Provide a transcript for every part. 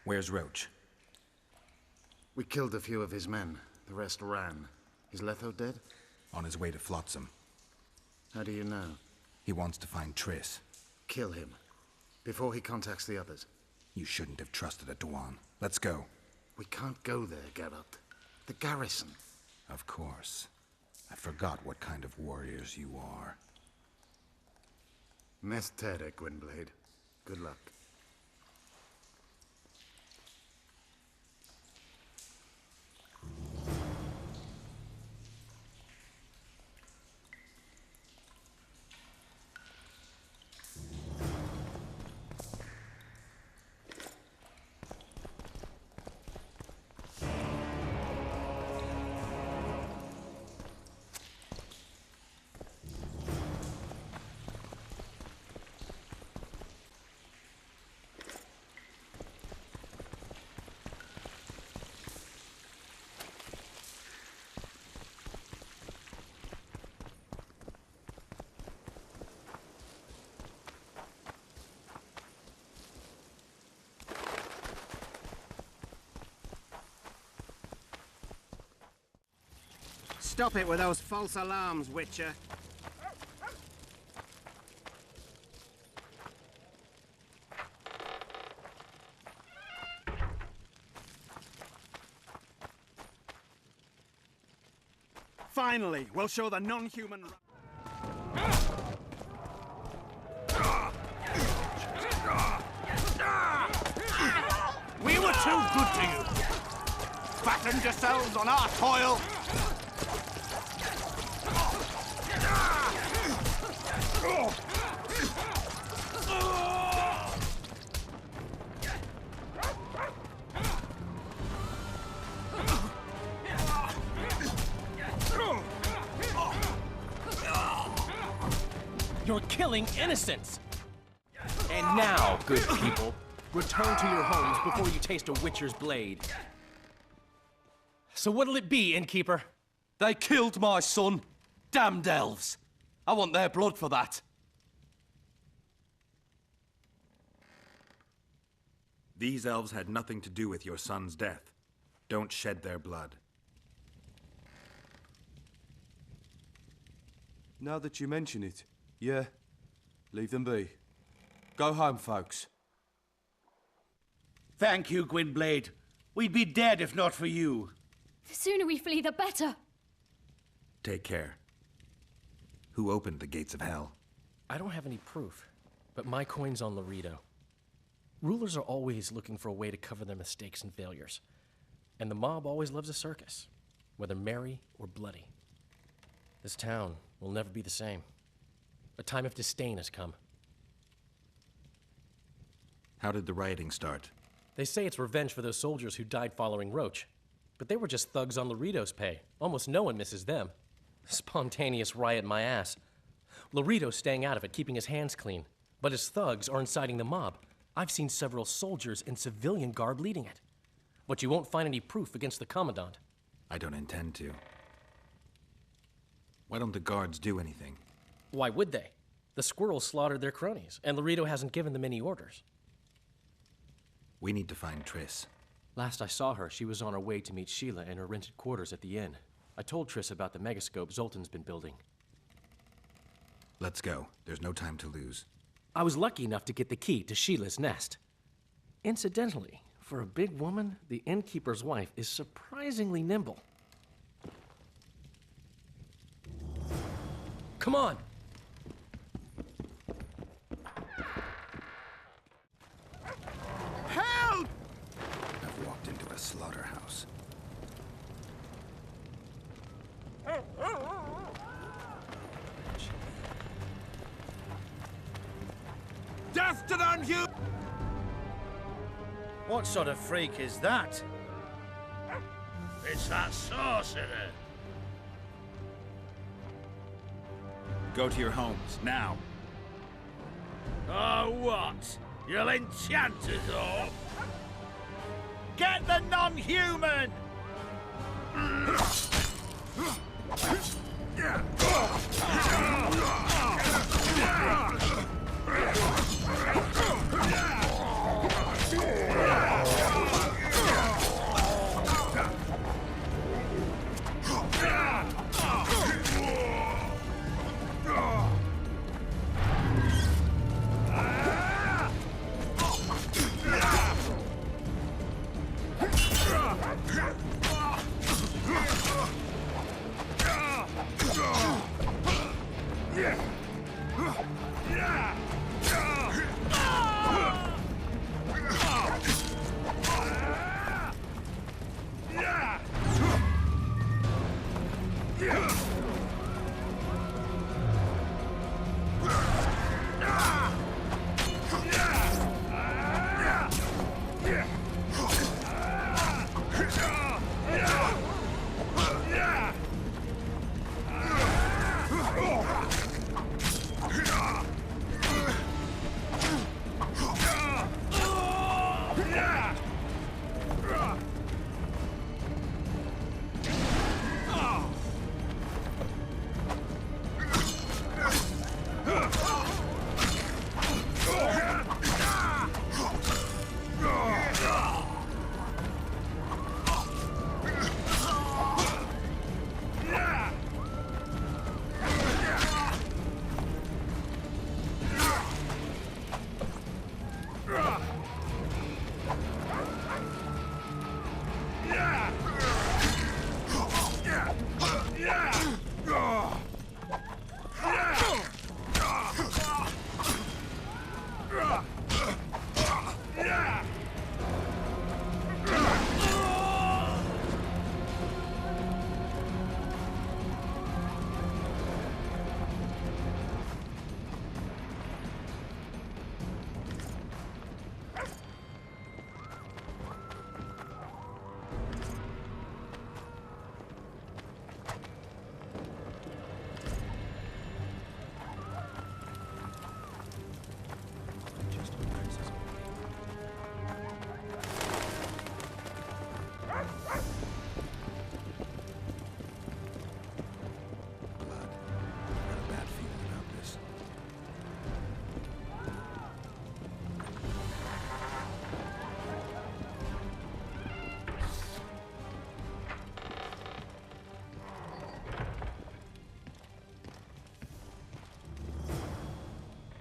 Where's Roach? We killed a few of his men. The rest ran. Is Letho dead? On his way to Flotsam. How do you know? He wants to find Triss. Kill him. Before he contacts the others. You shouldn't have trusted a Dwan. Let's go. We can't go there, Geralt. The garrison. Of course. I forgot what kind of warriors you are. Meth Tere, Gwynblade. Good luck. Stop it with those false alarms, Witcher. Finally, we'll show the non-human... We were too good to you. Fattened yourselves on our toil. You're killing innocents! And now, good people, return to your homes before you taste a Witcher's blade. So what'll it be, innkeeper? They killed my son. Damned elves. I want their blood for that. These elves had nothing to do with your son's death. Don't shed their blood. Now that you mention it, yeah, leave them be. Go home, folks. Thank you, Gwynblade. We'd be dead if not for you. The sooner we flee, the better. Take care. Who opened the gates of hell? I don't have any proof, but my coin's on Laredo. Rulers are always looking for a way to cover their mistakes and failures. And the mob always loves a circus, whether merry or bloody. This town will never be the same. A time of disdain has come. How did the rioting start? They say it's revenge for those soldiers who died following Roach. But they were just thugs on Laredo's pay. Almost no one misses them. Spontaneous riot my ass. Laredo's staying out of it, keeping his hands clean. But his thugs are inciting the mob. I've seen several soldiers in civilian garb leading it. But you won't find any proof against the Commandant. I don't intend to. Why don't the guards do anything? Why would they? The squirrels slaughtered their cronies, and Laredo hasn't given them any orders. We need to find Triss. Last I saw her, she was on her way to meet Sheila in her rented quarters at the inn. I told Triss about the megascope Zoltan's been building. Let's go. There's no time to lose. I was lucky enough to get the key to Sheila's nest. Incidentally, for a big woman, the innkeeper's wife is surprisingly nimble. Come on! Help! I've walked into a slaughterhouse. Death to the unhuman! What sort of freak is that? It's that sorcerer. Go to your homes, now. Oh, what? You'll enchant us all? Get the non-human!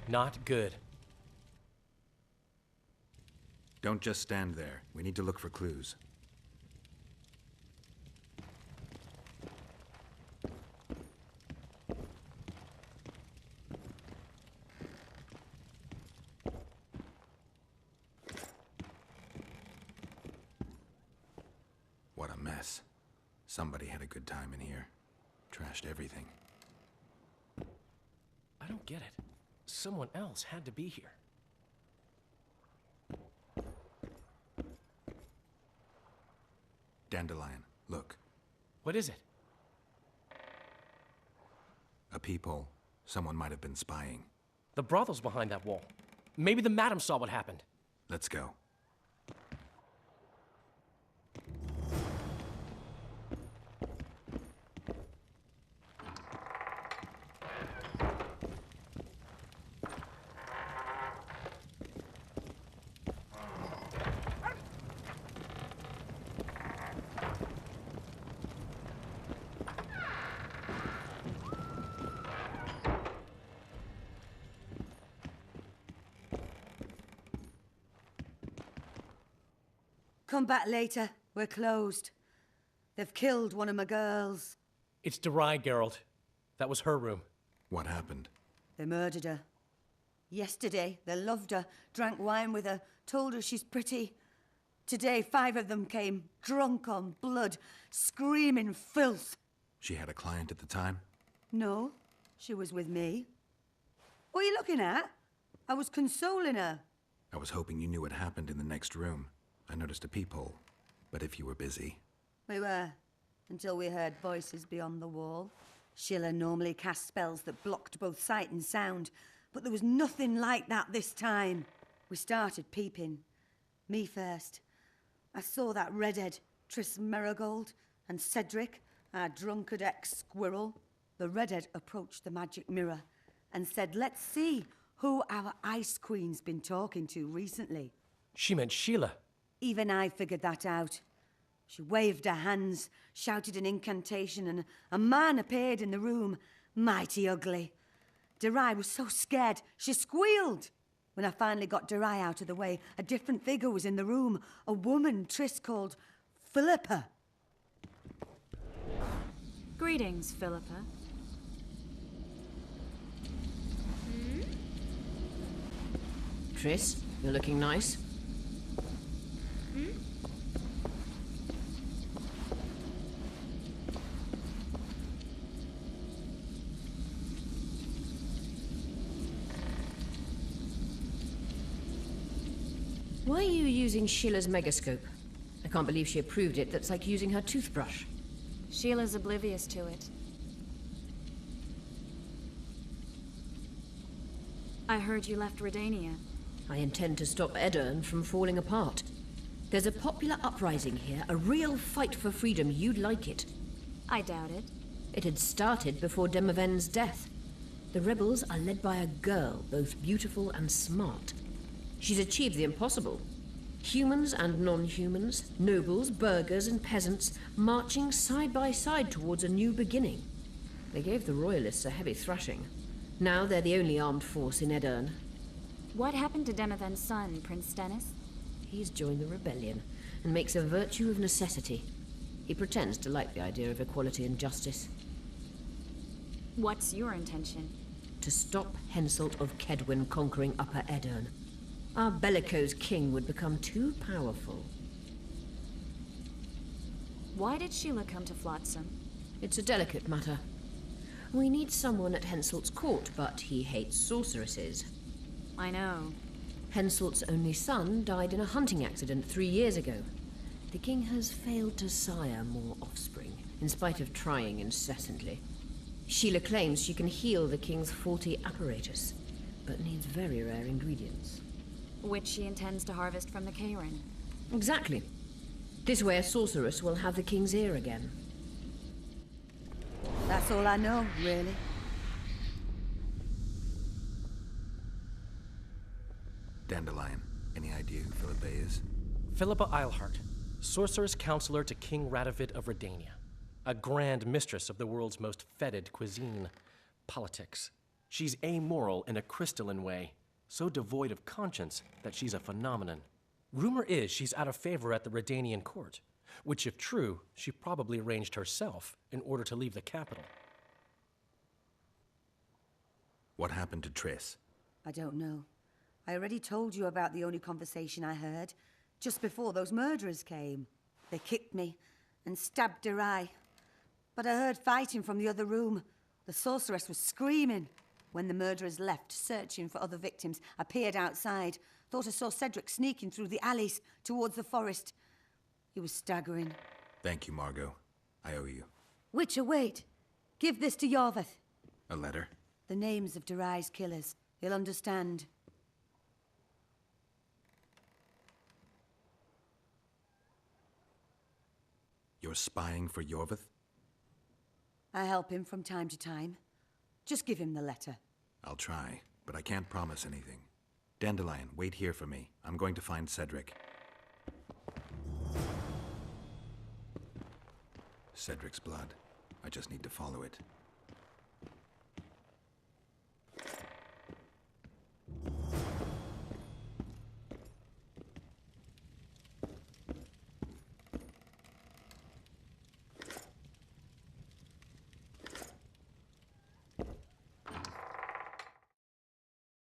Not good. Don't just stand there. We need to look for clues. What a mess. Somebody had a good time in here. Trashed everything. I don't get it. Someone else had to be here. Dandelion, look. What is it? A peephole. Someone might have been spying. The brothel's behind that wall. Maybe the madam saw what happened. Let's go. Come back later. We're closed. They've killed one of my girls. It's Derai, Geralt. That was her room. What happened? They murdered her. Yesterday, they loved her, drank wine with her, told her she's pretty. Today, 5 of them came, drunk on blood, screaming filth. She had a client at the time? No, she was with me. What are you looking at? I was consoling her. I was hoping you knew what happened in the next room. I noticed a peephole, but if you were busy... We were, until we heard voices beyond the wall. Sheila normally cast spells that blocked both sight and sound, but there was nothing like that this time. We started peeping. Me first. I saw that redhead, Triss Merigold, and Cedric, our drunkard ex-squirrel. The redhead approached the magic mirror and said, let's see who our Ice Queen's been talking to recently. She meant Sheila. Even I figured that out. She waved her hands, shouted an incantation, and a man appeared in the room, mighty ugly. Derai was so scared, she squealed. When I finally got Derai out of the way, a different figure was in the room, a woman Triss called Philippa. Greetings, Philippa. Triss, you're looking nice. are you using Sheila's megascope? I can't believe she approved it. That's like using her toothbrush. Sheila's oblivious to it. I heard you left Redania. I intend to stop Edirne from falling apart. There's a popular uprising here, a real fight for freedom. You'd like it. I doubt it. It had started before Demoven's death. The rebels are led by a girl, both beautiful and smart. She's achieved the impossible. Humans and non-humans, nobles, burghers and peasants, marching side by side towards a new beginning. They gave the royalists a heavy thrashing. Now they're the only armed force in Edirne. What happened to Demoven's son, Prince Stennis? He's joined the rebellion and makes a virtue of necessity. He pretends to like the idea of equality and justice. What's your intention? To stop Henselt of Kedwin conquering Upper Edirne. Our bellicose king would become too powerful. Why did Sheila come to Flotsam? It's a delicate matter. We need someone at Henselt's court, but he hates sorceresses. I know. Henselt's only son died in a hunting accident 3 years ago. The king has failed to sire more offspring, in spite of trying incessantly. Sheila claims she can heal the king's faulty apparatus, but needs very rare ingredients. Which she intends to harvest from the Cairn. Exactly. This way a sorceress will have the king's ear again. That's all I know, really. Dandelion, any idea who Philippa is? Philippa Eilhart, sorceress counselor to King Radovid of Redania. A grand mistress of the world's most fetid cuisine, politics. She's amoral in a crystalline way, so devoid of conscience that she's a phenomenon. Rumor is she's out of favor at the Redanian court, which, if true, she probably arranged herself in order to leave the capital. What happened to Triss? I don't know. I already told you about the only conversation I heard, just before those murderers came. They kicked me and stabbed her eye. But I heard fighting from the other room. The sorceress was screaming. When the murderers left, searching for other victims, I peered outside. Thought I saw Cedric sneaking through the alleys towards the forest. He was staggering. Thank you, Margot. I owe you. Witcher, wait. Give this to Yorveth. A letter? The names of Durai's killers. He'll understand. You're spying for Yorveth? I help him from time to time. Just give him the letter. I'll try, but I can't promise anything. Dandelion, wait here for me. I'm going to find Cedric. Cedric's blood. I just need to follow it.